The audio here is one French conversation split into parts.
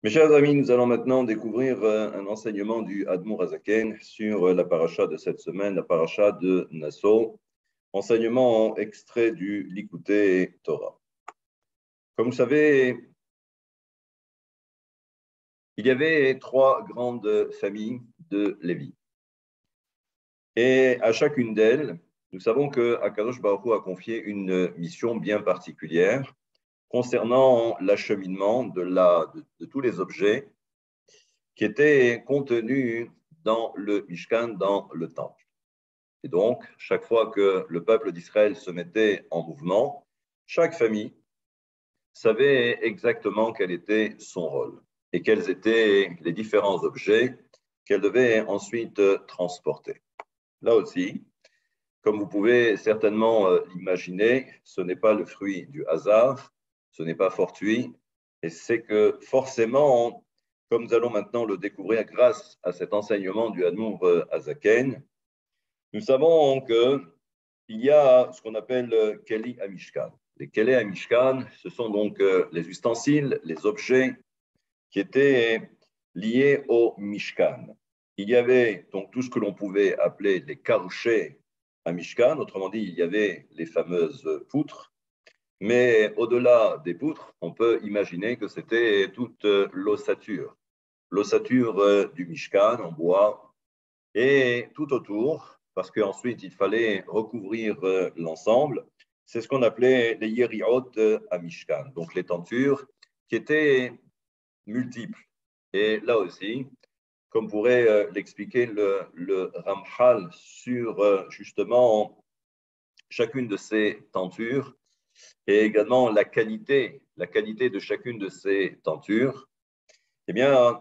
Mes chers amis, nous allons maintenant découvrir un enseignement du Admour Hazaken sur la paracha de cette semaine, la paracha de Nassau, enseignement extrait du Likutei Torah. Comme vous savez, il y avait trois grandes familles de Lévi. Et à chacune d'elles, nous savons que Akadosh Baruch Hu a confié une mission bien particulière concernant l'acheminement de tous les objets qui étaient contenus dans le Mishkan, dans le temple. Et donc, chaque fois que le peuple d'Israël se mettait en mouvement, chaque famille savait exactement quel était son rôle et quels étaient les différents objets qu'elle devait ensuite transporter. Là aussi, comme vous pouvez certainement l'imaginer, ce n'est pas le fruit du hasard, ce n'est pas fortuit, et c'est que forcément, comme nous allons maintenant le découvrir grâce à cet enseignement du Admour Hazaken, nous savons qu'il y a ce qu'on appelle Keli Amishkan. Les Keli Amishkan, ce sont donc les ustensiles, les objets qui étaient liés au Mishkan. Il y avait donc tout ce que l'on pouvait appeler les karouchés à Mishkan, autrement dit, il y avait les fameuses poutres, mais au-delà des poutres, on peut imaginer que c'était toute l'ossature du Mishkan en bois, et tout autour, parce qu'ensuite il fallait recouvrir l'ensemble, c'est ce qu'on appelait les yeriot à Mishkan, donc les tentures qui étaient multiples. Et là aussi, comme pourrait l'expliquer le Ramchal sur justement chacune de ces tentures et également la qualité de chacune de ces tentures, eh bien,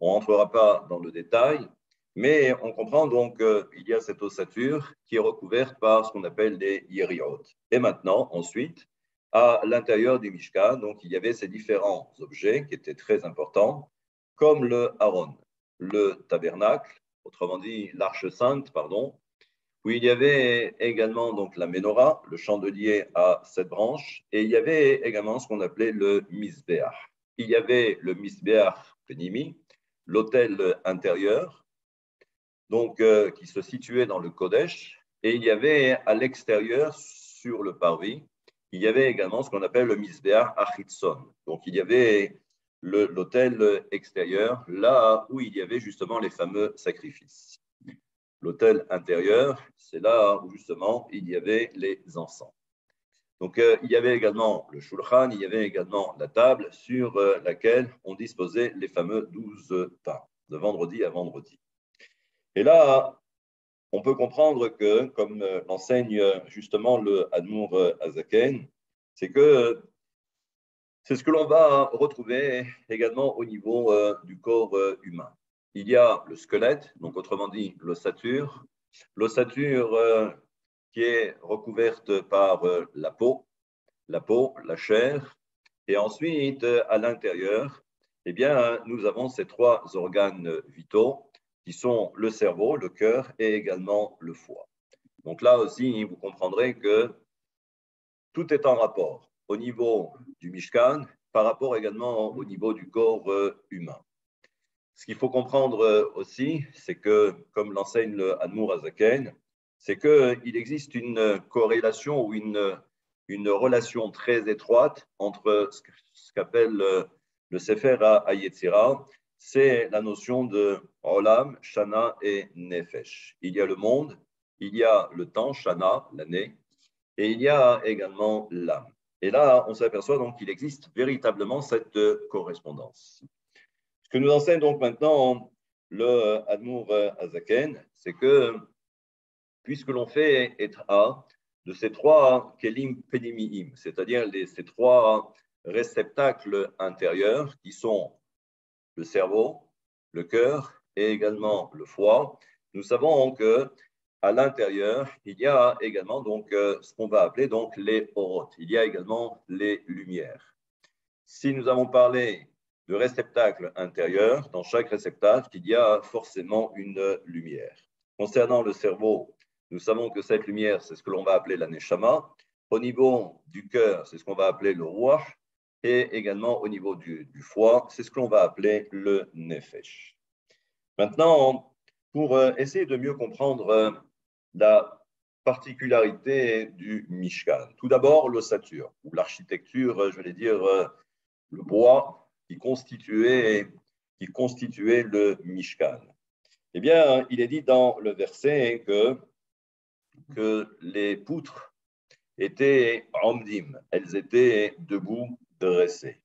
on ne rentrera pas dans le détail, mais on comprend donc qu'il y a cette ossature qui est recouverte par ce qu'on appelle les yeriot. Et maintenant, ensuite, à l'intérieur du Mishkan, donc il y avait ces différents objets qui étaient très importants, comme le Aaron, le tabernacle, autrement dit l'arche sainte, pardon, où il y avait également donc la menorah, le chandelier à 7 branches, et il y avait également ce qu'on appelait le misbéach. Il y avait le misbéach penimi, l'autel intérieur, donc qui se situait dans le Kodesh, et il y avait à l'extérieur, sur le parvis, il y avait également ce qu'on appelle le misbéach achitson. Donc il y avait l'autel extérieur, là où il y avait justement les fameux sacrifices. L'autel intérieur, c'est là où justement il y avait les encens. Donc il y avait également le shulchan, il y avait également la table sur laquelle on disposait les fameux 12 pains, de vendredi à vendredi. Et là, on peut comprendre que, comme l'enseigne justement le Admour Hazaken, c'est que c'est ce que l'on va retrouver également au niveau du corps humain. Il y a le squelette, donc autrement dit l'ossature qui est recouverte par la peau, la chair, et ensuite à l'intérieur, eh bien, nous avons ces trois organes vitaux qui sont le cerveau, le cœur et également le foie. Donc là aussi, vous comprendrez que tout est en rapport au niveau du Mishkan, par rapport également au niveau du corps humain. Ce qu'il faut comprendre aussi, c'est que, comme l'enseigne le Admour Hazaken, c'est qu'il existe une corrélation ou une relation très étroite entre ce qu'appelle le Sefer HaYetzira, c'est la notion de Olam, Shana et Nefesh. Il y a le monde, il y a le temps, Shana, l'année, et il y a également l'âme. Et là, on s'aperçoit donc qu'il existe véritablement cette correspondance. Ce que nous enseigne donc maintenant le Admour Hazaken, c'est que puisque l'on fait état de ces trois kelim penimiim, c'est-à-dire ces trois réceptacles intérieurs qui sont le cerveau, le cœur et également le foie, nous savons que à l'intérieur, il y a également donc ce qu'on va appeler donc les orotes. Il y a également les lumières. Si nous avons parlé de réceptacle intérieur, dans chaque réceptacle, il y a forcément une lumière. Concernant le cerveau, nous savons que cette lumière, c'est ce que l'on va appeler la neshama. Au niveau du cœur, c'est ce qu'on va appeler le ruach. et également au niveau du foie. C'est ce que l'on va appeler le nefesh. Maintenant, pour essayer de mieux comprendre la particularité du Mishkan. Tout d'abord, l'ossature, ou l'architecture, je vais dire, le bois qui constituait le Mishkan. Eh bien, il est dit dans le verset que les poutres étaient omdim, elles étaient debout, dressées.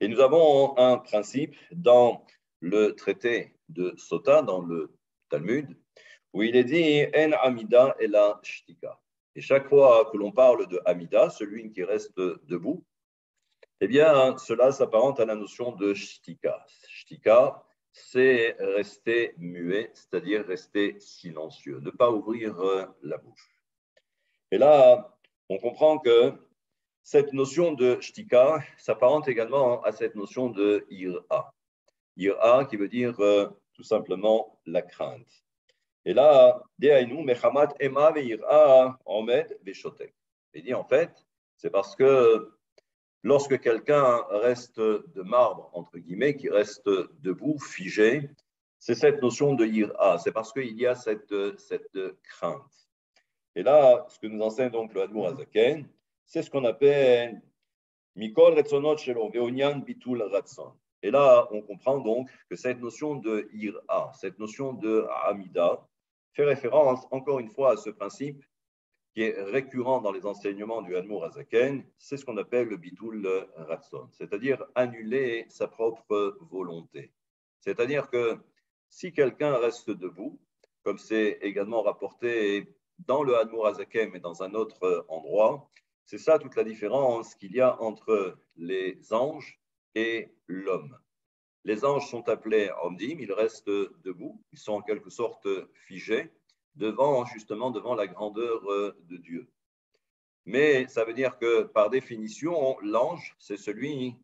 Et nous avons un principe dans le traité de Sota, dans le Talmud, où il est dit En Amida et la Shtika. Et chaque fois que l'on parle de Amida, celui qui reste debout, eh bien, cela s'apparente à la notion de Shtika. Shtika, c'est rester muet, c'est-à-dire rester silencieux, ne pas ouvrir la bouche. Et là, on comprend que cette notion de shtika s'apparente également à cette notion de ira. Ira qui veut dire tout simplement la crainte. Et là, de'ainu mechamat ema ve'ira omed ve'shotek. Il dit en fait, c'est parce que lorsque quelqu'un reste de marbre, entre guillemets, qui reste debout, figé, c'est cette notion de ira. C'est parce qu'il y a cette crainte. Et là, ce que nous enseigne donc le Admour Hazaken, c'est ce qu'on appelle Mikol Retzonot Shelo Veonian Bitul Ratson. Et là, on comprend donc que cette notion de ira, cette notion de amida, fait référence encore une fois à ce principe qui est récurrent dans les enseignements du Admour Hazaken, c'est ce qu'on appelle le Bitul Ratson, c'est-à-dire annuler sa propre volonté. C'est-à-dire que si quelqu'un reste debout, comme c'est également rapporté dans le Admour Hazaken, mais dans un autre endroit, c'est ça toute la différence qu'il y a entre les anges et l'homme. Les anges sont appelés omdim, ils restent debout, ils sont en quelque sorte figés devant la grandeur de Dieu. Mais ça veut dire que par définition, l'ange, c'est celui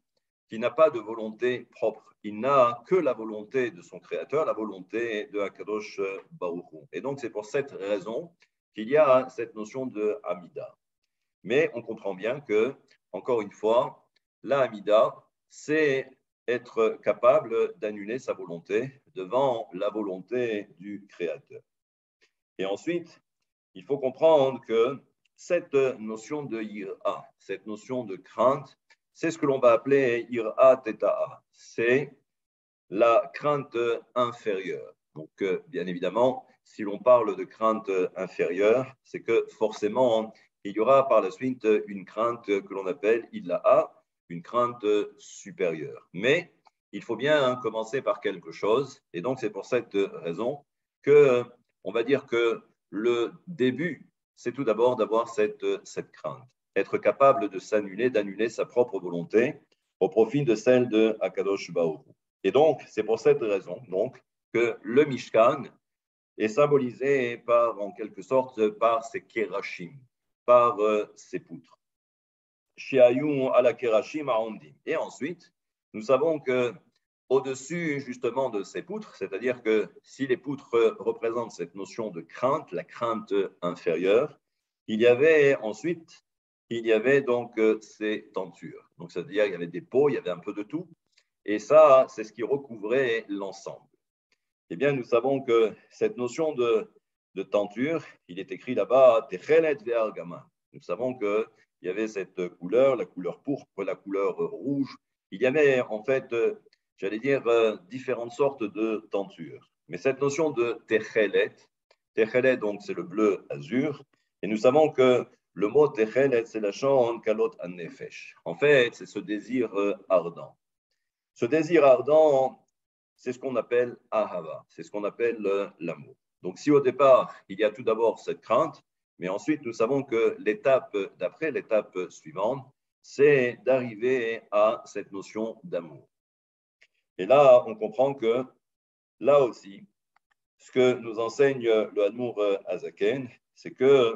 qui n'a pas de volonté propre. Il n'a que la volonté de son Créateur, la volonté de Akadosh Baruch Hu. Et donc c'est pour cette raison qu'il y a cette notion de Amida. Mais on comprend bien que, encore une fois, la Amida, c'est être capable d'annuler sa volonté devant la volonté du Créateur. Et ensuite, il faut comprendre que cette notion de ira, cette notion de crainte, c'est ce que l'on va appeler ira teta'a. C'est la crainte inférieure. Donc, bien évidemment, si l'on parle de crainte inférieure, c'est que forcément, il y aura par la suite une crainte que l'on appelle illa'a, une crainte supérieure. Mais il faut bien commencer par quelque chose. Et donc, c'est pour cette raison que on va dire que le début, c'est tout d'abord d'avoir cette crainte. Être capable de s'annuler, d'annuler sa propre volonté au profit de celle de Akadosh Baruch Hu. Et donc, c'est pour cette raison donc, que le Mishkan est symbolisé par, en quelque sorte, par ses kerachim, par ses poutres. Shiayun ala kerachim aondim. Et ensuite, nous savons que au-dessus justement de ces poutres, c'est-à-dire que si les poutres représentent cette notion de crainte, la crainte inférieure, il y avait donc ces tentures. Donc, c'est-à-dire il y avait des pots, il y avait un peu de tout. Et ça, c'est ce qui recouvrait l'ensemble. Eh bien, nous savons que cette notion de tenture, il est écrit là-bas, Techelet ve'argama. Nous savons qu'il y avait cette couleur, la couleur pourpre, la couleur rouge. Il y avait en fait, j'allais dire, différentes sortes de tentures. Mais cette notion de Techelet, donc c'est le bleu azur. Et nous savons que le mot Techelet, c'est la chante Kalot an-Nefesh. En fait, c'est ce désir ardent. Ce désir ardent, c'est ce qu'on appelle ahava, c'est ce qu'on appelle l'amour. Donc si au départ, il y a tout d'abord cette crainte, mais ensuite nous savons que l'étape d'après, l'étape suivante, c'est d'arriver à cette notion d'amour. Et là, on comprend que là aussi, ce que nous enseigne le Admour Hazaken, c'est que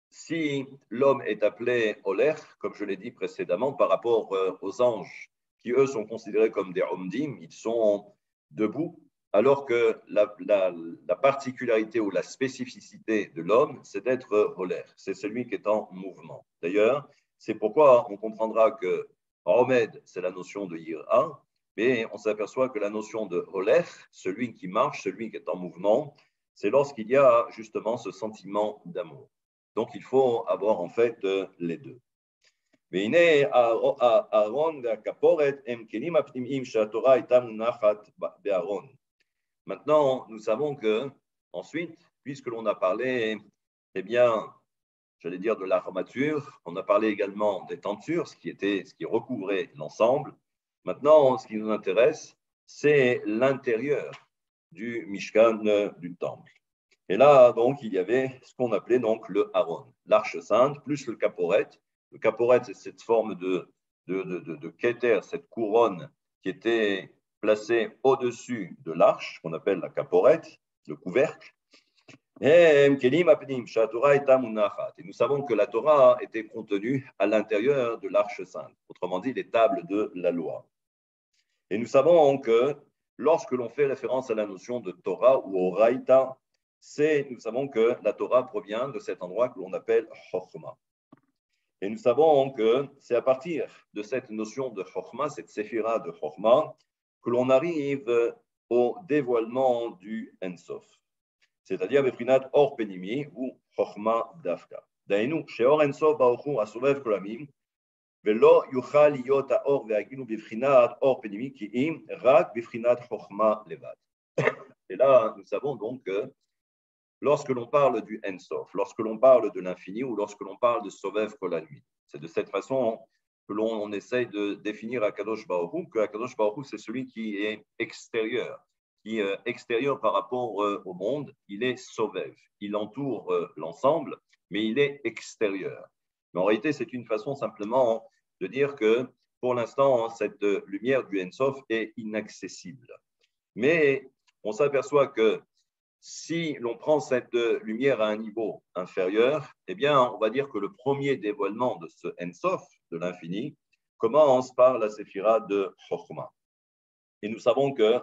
si l'homme est appelé Oler, comme je l'ai dit précédemment, par rapport aux anges, qui eux sont considérés comme des omdim, ils sont debout, alors que la particularité ou la spécificité de l'homme, c'est d'être Oler, c'est celui qui est en mouvement. D'ailleurs, C'est pourquoi on comprendra que Omed, c'est la notion de Yira, mais on s'aperçoit que la notion de Olech, celui qui marche, celui qui est en mouvement, c'est lorsqu'il y a justement ce sentiment d'amour. Donc il faut avoir en fait les deux. Maintenant, nous savons que, ensuite, puisque l'on a parlé, eh bien, j'allais dire de l'armature, on a parlé également des tentures, ce qui recouvrait l'ensemble. Maintenant, ce qui nous intéresse, c'est l'intérieur du Mishkan, du temple. Et là, donc, il y avait ce qu'on appelait donc le Haron, l'arche sainte, plus le caporet. Le caporet, c'est cette forme de kéter, cette couronne qui était placée au-dessus de l'arche, qu'on appelle la caporet, le couvercle. Et nous savons que la Torah était contenue à l'intérieur de l'arche sainte, autrement dit les tables de la loi. Et nous savons que lorsque l'on fait référence à la notion de Torah ou au Raïta, nous savons que la Torah provient de cet endroit que l'on appelle Chokhmah. Et nous savons que c'est à partir de cette notion de Chokhmah, cette séphira de Chokhmah, que l'on arrive au dévoilement du Ensof. C'est-à-dire Befrinat Or Penimi ou Chokhmah Dafka. Dainu, Sheor Ensof Baruchu Asuvev Kolamim, Velo Yuchal Yot Haor Ve'aginu Befrinat Or Penimi Ki'im Rak Befrinat Chokhmah Levad. Et là, nous savons donc que lorsque l'on parle du Ensof, lorsque l'on parle de l'infini ou lorsque l'on parle de Sovev Kolanui, c'est de cette façon que l'on essaye de définir Akadosh Baruch Hu, que Akadosh Baruch Hu, c'est celui qui est extérieur, qui est extérieur par rapport au monde, il est Sovev, il entoure l'ensemble, mais il est extérieur. Mais en réalité, c'est une façon simplement de dire que pour l'instant, cette lumière du Ensof est inaccessible. Mais on s'aperçoit que si l'on prend cette lumière à un niveau inférieur, eh bien, on va dire que le premier dévoilement de ce Ensof, de l'infini, commence par la séphira de Chokhmah. Et nous savons que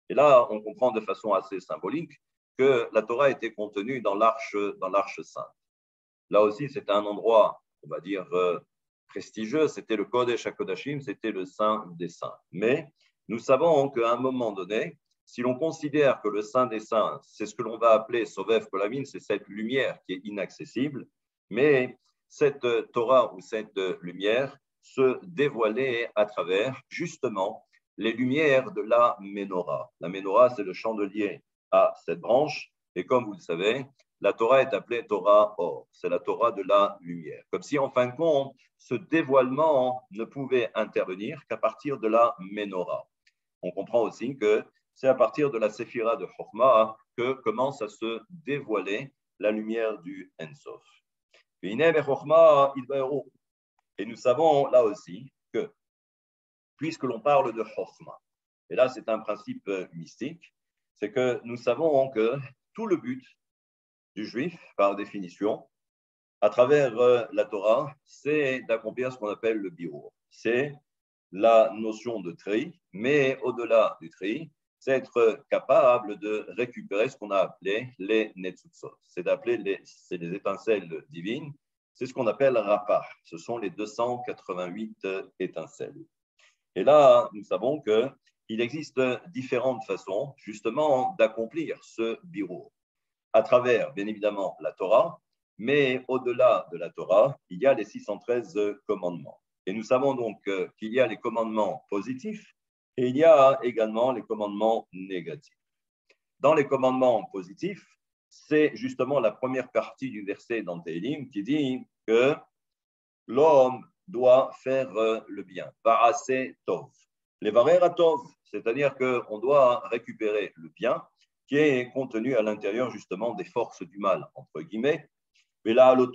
et là, on comprend de façon assez symbolique que la Torah était contenue dans l'arche sainte. Là aussi, c'était un endroit, on va dire, prestigieux, c'était le Kodesh HaKodashim, c'était le Saint des Saints. Mais nous savons qu'à un moment donné, si l'on considère que le Saint des Saints, c'est ce que l'on va appeler Sovev Kolamim, c'est cette lumière qui est inaccessible, mais cette Torah ou cette lumière se dévoilait à travers justement les lumières de la Ménorah. La Ménorah, c'est le chandelier à cette branche, et comme vous le savez, la Torah est appelée Torah Or, c'est la Torah de la lumière. Comme si, en fin de compte, ce dévoilement ne pouvait intervenir qu'à partir de la Ménorah. On comprend aussi que c'est à partir de la séphira de Chokhmah que commence à se dévoiler la lumière du Ensof. Et nous savons là aussi que, puisque l'on parle de Chokhmah, et là c'est un principe mystique, c'est que nous savons que tout le but du juif, par définition, à travers la Torah, c'est d'accomplir ce qu'on appelle le birour. C'est la notion de tri, mais au-delà du tri, c'est être capable de récupérer ce qu'on a appelé les netzutzot. C'est les étincelles divines. C'est ce qu'on appelle rapah. Ce sont les 288 étincelles. Et là, nous savons qu'il existe différentes façons, justement, d'accomplir ce birour. À travers, bien évidemment, la Torah, mais au-delà de la Torah, il y a les 613 commandements. Et nous savons donc qu'il y a les commandements positifs et il y a également les commandements négatifs. Dans les commandements positifs, c'est justement la première partie du verset dans Tehillim qui dit que l'homme doit faire le bien. Parasé tov. Les varer tov, c'est-à-dire qu'on doit récupérer le bien qui est contenu à l'intérieur justement des forces du mal, entre guillemets. Et lorsque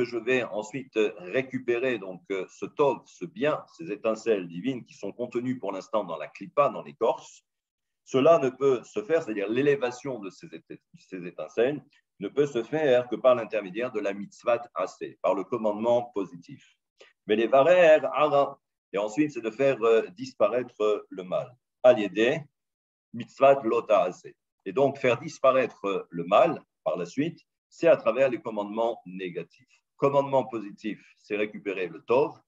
je vais ensuite récupérer donc ce tov, ce bien, ces étincelles divines qui sont contenues pour l'instant dans la clipa, dans l'écorce, cela ne peut se faire, c'est-à-dire l'élévation de ces étincelles, ne peut se faire que par l'intermédiaire de la mitzvat assez, par le commandement positif. Mais les varer ara, et ensuite c'est de faire disparaître le mal. Aliédé, mitzvat lota assez. Et donc faire disparaître le mal par la suite, c'est à travers les commandements négatifs. Commandement positif, c'est récupérer le tov,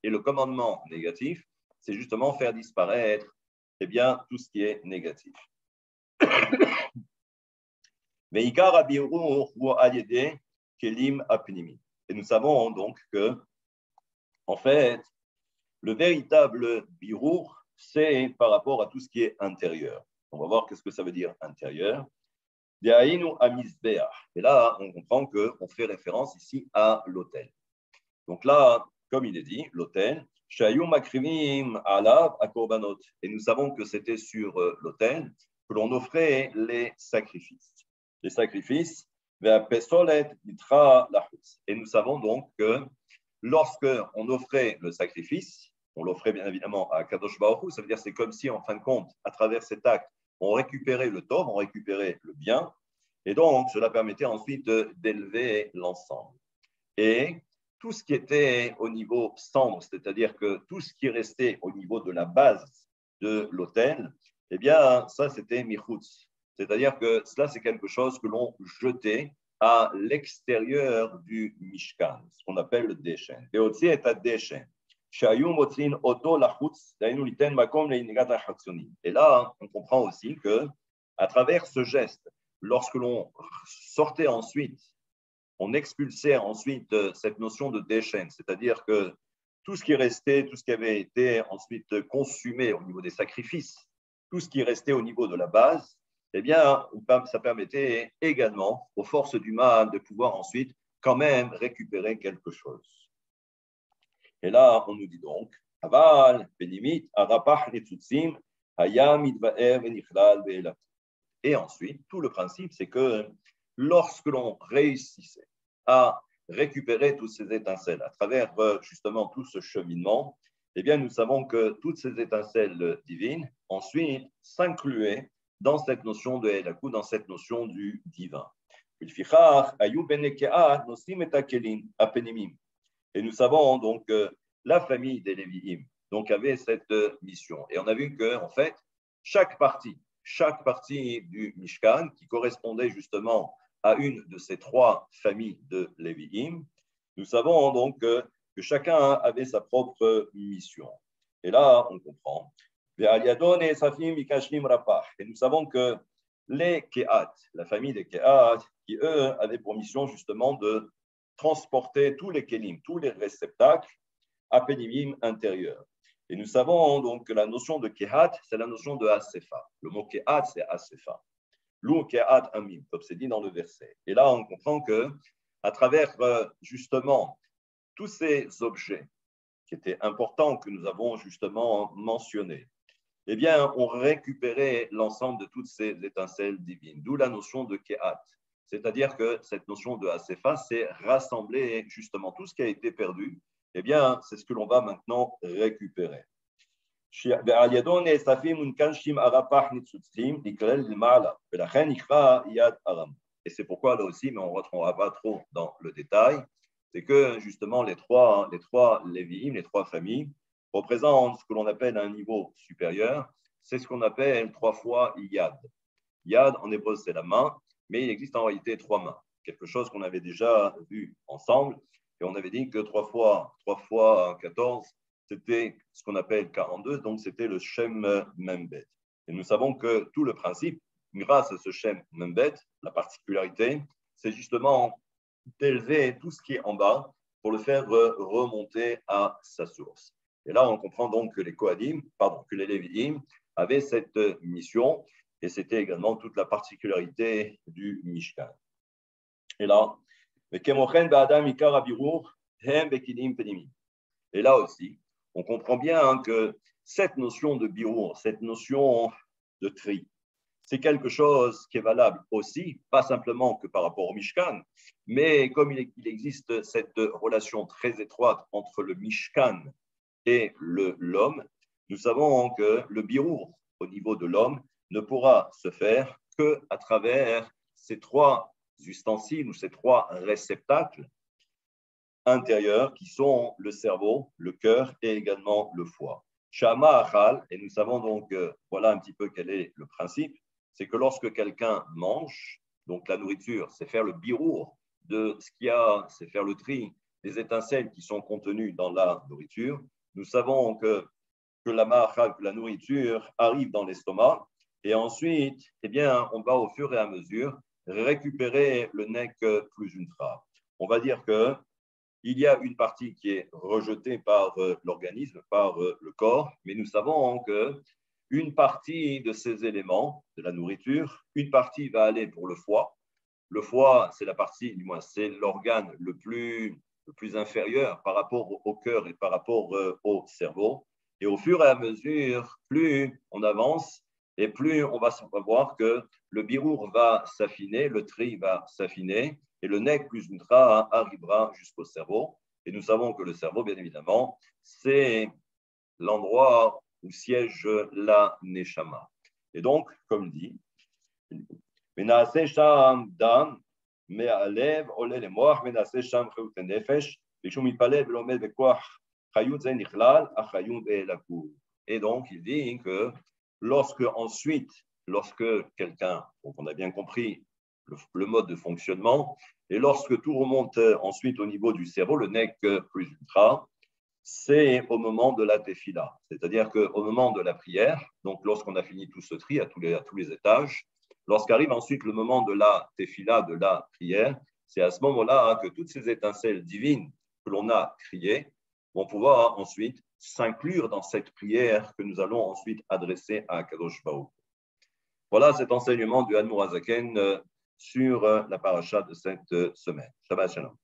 et le commandement négatif, c'est justement faire disparaître eh bien, tout ce qui est négatif. Et nous savons donc que, en fait, le véritable birour, c'est par rapport à tout ce qui est intérieur. On va voir qu'est-ce que ça veut dire intérieur. Et là, on comprend qu'on fait référence ici à l'autel. Donc là, comme il est dit, l'autel, et nous savons que c'était sur l'autel que l'on offrait les sacrifices. Les sacrifices, et nous savons donc que lorsque on offrait le sacrifice, on l'offrait bien évidemment à Kadosh Baruch Hu, ça veut dire c'est comme si en fin de compte, à travers cet acte, on récupérait le tov, on récupérait le bien, et donc cela permettait ensuite d'élever l'ensemble. Et tout ce qui était au niveau cendre, c'est-à-dire que tout ce qui restait au niveau de la base de l'autel, eh bien, ça, c'était michutz. C'est-à-dire que cela, c'est quelque chose que l'on jetait à l'extérieur du Mishkan, ce qu'on appelle le Deshen. Et aussi, est à Deshen. Et là, on comprend aussi que à travers ce geste, lorsque l'on sortait ensuite, on expulsait ensuite cette notion de déchaîne, c'est-à-dire que tout ce qui restait, tout ce qui avait été ensuite consumé au niveau des sacrifices, tout ce qui restait au niveau de la base, eh bien, ça permettait également aux forces du mal de pouvoir ensuite quand même récupérer quelque chose. Et là, on nous dit donc, Aval, Benimit, Arapach, Netzutzim, Hayam, Idvaer, Venichlal, Ve'elat. Et ensuite, tout le principe, c'est que lorsque l'on réussissait à récupérer toutes ces étincelles à travers justement tout ce cheminement, eh bien, nous savons que toutes ces étincelles divines, ensuite, s'incluaient dans cette notion de Elakou, dans cette notion du divin. Et nous savons donc que la famille des Lévi'im donc, avait cette mission. Et on a vu que, en fait, chaque partie du Mishkan, qui correspondait justement à une de ces trois familles de Lévi'im, nous savons donc que chacun avait sa propre mission. Et là, on comprend. Et nous savons que les Kehat, la famille des Kehat, qui eux avaient pour mission justement de transporter tous les Kelim, tous les réceptacles à Pénimim intérieur. Et nous savons donc que la notion de Kehat, c'est la notion de Asefa. Le mot Kehat, c'est Asefa. Lou Kehat Amim, comme c'est dit dans le verset. Et là, on comprend que à travers justement tous ces objets qui étaient importants, que nous avons justement mentionnés, eh bien, on récupérait l'ensemble de toutes ces étincelles divines, d'où la notion de Kehat. C'est-à-dire que cette notion de Asefa, c'est rassembler justement tout ce qui a été perdu. Eh bien, c'est ce que l'on va maintenant récupérer. Et c'est pourquoi là aussi, mais on ne rentrera pas trop dans le détail, c'est que justement les trois Lévi'im, les trois familles, représentent ce que l'on appelle un niveau supérieur. C'est ce qu'on appelle 3 fois Yad. Yad, en hébreu, c'est la main, mais il existe en réalité 3 mains. Quelque chose qu'on avait déjà vu ensemble. Et on avait dit que 3 fois 14, c'était ce qu'on appelle 42, donc c'était le Shem Membet. Et nous savons que tout le principe, grâce à ce Shem Membet, la particularité, c'est justement d'élever tout ce qui est en bas pour le faire remonter à sa source. Et là, on comprend donc que les Lévi'im avaient cette mission, et c'était également toute la particularité du Mishkan. Et là, et là aussi, on comprend bien que cette notion de birour, cette notion de tri, c'est quelque chose qui est valable aussi, pas simplement que par rapport au Mishkan, mais comme il existe cette relation très étroite entre le Mishkan et l'homme, nous savons que le birour au niveau de l'homme ne pourra se faire qu'à travers ces 3 ustensiles ou ces 3 réceptacles intérieurs qui sont le cerveau, le cœur et également le foie. Shama Achal, et nous savons donc, voilà un petit peu quel est le principe, c'est que lorsque quelqu'un mange, donc la nourriture, c'est faire le birour de ce qu'il y a, c'est faire le tri des étincelles qui sont contenues dans la nourriture. Nous savons que la nourriture arrive dans l'estomac et ensuite, eh bien, on va au fur et à mesure récupérer le nec plus ultra. On va dire que il y a une partie qui est rejetée par l'organisme, par le corps, mais nous savons qu'une partie de ces éléments, de la nourriture, une partie va aller pour le foie. Le foie, c'est la partie, du moins, c'est l'organe le plus inférieur par rapport au cœur et par rapport au cerveau. Et au fur et à mesure, plus on avance et plus on va voir que le birour va s'affiner, le tri va s'affiner et le nec plus ultra arrivera jusqu'au cerveau. Et nous savons que le cerveau, bien évidemment, c'est l'endroit où siège la neshama. Et donc, comme dit, ונעשה שם דם מהלב עולה למוח ונעשה שם חיות הנפש ושהוא מתפלל ולומד בכוח חיות זה נכלל החיות אלוקות. Et donc il dit que lorsque quelqu'un, donc on a bien compris le mode de fonctionnement, et lorsque tout remonte ensuite au niveau du cerveau, le nec plus ultra, c'est au moment de la tefila, c'est-à-dire qu'au moment de la prière, donc lorsqu'on a fini tout ce tri à tous les étages, lorsqu'arrive ensuite le moment de la tefila, de la prière, c'est à ce moment-là que toutes ces étincelles divines que l'on a criées vont pouvoir ensuite s'inclure dans cette prière que nous allons ensuite adresser à Kadosh Baruch. Voilà cet enseignement du Admour Hazaken sur la paracha de cette semaine. Shabbat Shalom.